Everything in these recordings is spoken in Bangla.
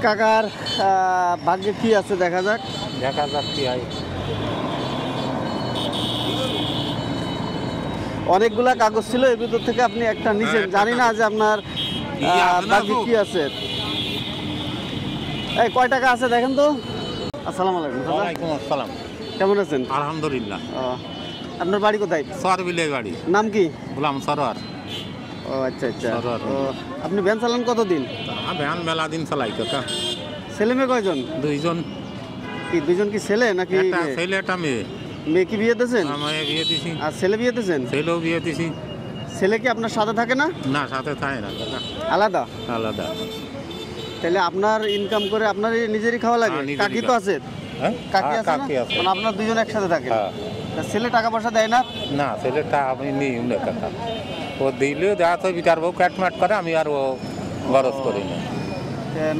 কাকার ভাগ্যে কি আছে দেখা যাক। কি হয়। অনেকগুলা কাগজ ছিল, এর ভিতর থেকে আপনি একটা নিছেন। জানি না যে আপনার ভাগ্যে কি আছে। এই কয় টাকা আছে দেখেন তো। আসসালামু আলাইকুম। ওয়ালাইকুম আসসালাম। কেমন আছেন? আলহামদুলিল্লাহ। আপনার বাড়ি কোথায়? সরবিলের বাড়ি। নাম কি? গোলাম সরোয়ার। ও আচ্ছা আচ্ছা। সরোয়ার। তো আপনি ভ্যান চালান কতদিন? ভ্যান মেলা দিন চালাই কাকা। ছেলে মেয়ে কয়জন? দুইজন। কি দুইজন কি ছেলে নাকি? একটা ছেলে একটা মেয়ে। মেয়ে কি বিয়ে দিয়েছেন? মেয়ে বিয়ে দিছি। আর ছেলে বিয়ে দিয়েছেন? ছেলেও বিয়ে দিছি। ছেলে কি আপনার সাথে থাকে না? না, সাথে থাকে না কাকা। আলাদা? আলাদা। তাহলে আপনার ইনকাম করে আপনার নিজেরই খাওয়া লাগে? কাকি তো আছে? কাকি আছে না? মানে আপনার দুজন একসাথে থাকে? ছেলে টাকা পয়সা দেয় না? না, ছেলেটা আমি নিই না কাকা। ও দিলেও দেখা তো বিচার বউ ক্যাটম্যাট করে, আমি আর ও গরজ করি না।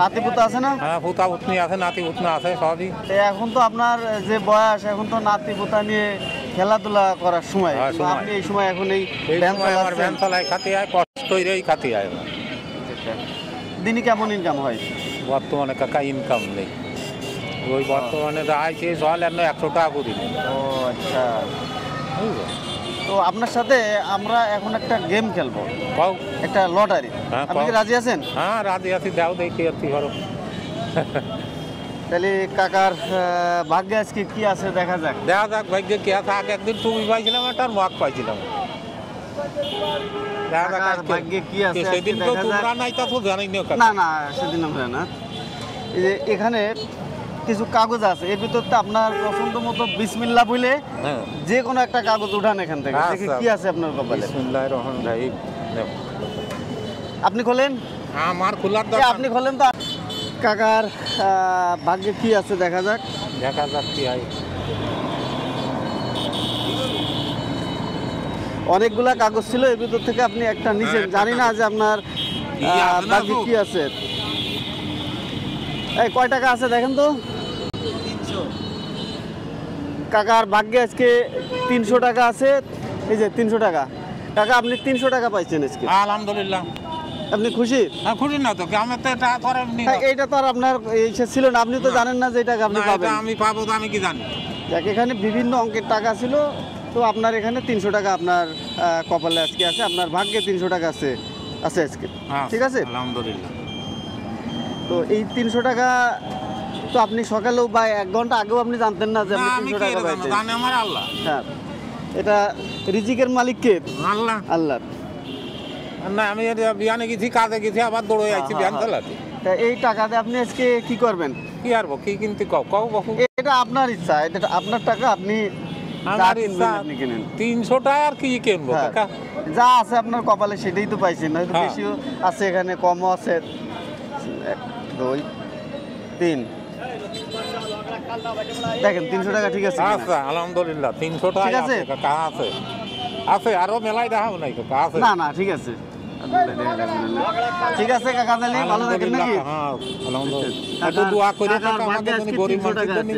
নাতি পুতা আছে না? হ্যাঁ, পুতা পুতনি আছে, নাতি পুতনা আছে, সবই। এখন তো আপনার যে বয়স, এখন তো নাতি পুতা নিয়ে খেলাধুলা করার সময়। আপনি এই সময় এখন এই ভ্যান চালাই খাতে হয়, কষ্টই খাতে হয়। দিনই কেমন ইনকাম হয়? বর্তমানে কাকা ইনকাম নেই। ওই বর্তমানে আইছে জল এর 100 টাকা করে। ও আচ্ছা। তো আপনার সাথে আমরা এখন একটা গেম খেলবো, একটা লটারি। আপনি কি রাজি আছেন? হ্যাঁ, রাজি আছি। দাও দেখি আর কি করো। তাহলে কাকার ভাগ্যে আজকে কি আছে দেখা যাক। দেখা যাক ভাগ্যে কি আছে। আগে একদিন টুপি পাইছিলাম, একটা মগ পাইছিলাম। ভাগ্যে কি আছে সেদিন তো তোমরা নাই, তা তো জানি না। না, সেদিন আমরা না। এই যে এখানে কিছু কাগজ আছে, এর ভিতরতে আপনার পছন্দ মতো বিসমিল্লাহ বলে যে কোনো একটা কাগজ উঠান এখান থেকে। দেখি কি আছে আপনার কপালে। বিসমিল্লাহির রহমানির রহিম। আপনি খোলেন। আমার খোলার দরকার। আপনি খোলেন তো। কাকার ভাগ্যে কি আছে দেখা যাক। কি হয়। অনেকগুলা কাগজ ছিল, এর ভিতর থেকে আপনি একটা নিছেন। জানি না যে আপনার ভাগ্যে কি আছে। এই কয় টাকা আছে দেখেন তো। 300। কাকার ভাগ্যে আজকে 300 টাকা আছে। এই যে 300 টাকা। কাকা আপনি 300 টাকা পাইছেন আজকে। আলহামদুলিল্লাহ। আপনি খুশি? হ্যাঁ, খুশি না তো। আমি তো এটা ধরে এমনি। এইটা তো আর আপনার ইচ্ছা ছিল না। আপনি তো জানেন না যে এই টাকা আপনি পাবেন। আমি পাবো তো আমি কি জানি। দেখ, এখানে বিভিন্ন অঙ্কের টাকা ছিল। তো আপনার এখানে 300 টাকা আপনার কপালে আজকে আছে। আপনার ভাগ্যে 300 টাকা আছে আজকে। ঠিক আছে, আলহামদুলিল্লাহ। তো এই 300 টাকা তো আপনি সকালেও বা 1 ঘন্টা আগেও আপনি জানতেন না যে আপনি 300 টাকা পাইছেন। জানে আমার আল্লাহ। হ্যাঁ, এটা রিজিকের মালিক কে? আল্লাহ। আল্লাহ। না, আমি বিয়ানে গেছি, কাজে গেছি, আবার দৌড়ে যাচ্ছি বিয়ান চালাতে। তা এই টাকা দিয়ে আপনি আজকে কি করবেন? কি আরবো, কি কিনতে কও বাপু। এটা আপনার ইচ্ছা, এটা আপনার টাকা। আপনি আমার ইচ্ছা 300 টাকা আর কি কিনবো কাকা। যা আছে আপনার কপালে সেটাই তো পাইছেন। হয়তো বেশিও আছে, এখানে কমও আছে। 1 2 3 দেখেন 300 টাকা ঠিক আছে। আচ্ছা, আলহামদুলিল্লাহ। 300 টাকা ঠিক আছে কাকা। আছে আরো মেলাই দেখাও নাই কাকা। আছে না ঠিক আছে। ঠিক আছে কাকা, তাহলে ভালো থাকেন নাকি? হ্যাঁ, আলহামদুলিল্লাহ। একটু দোয়া করে কাকা, আমাদের গরিব মানুষের জন্য।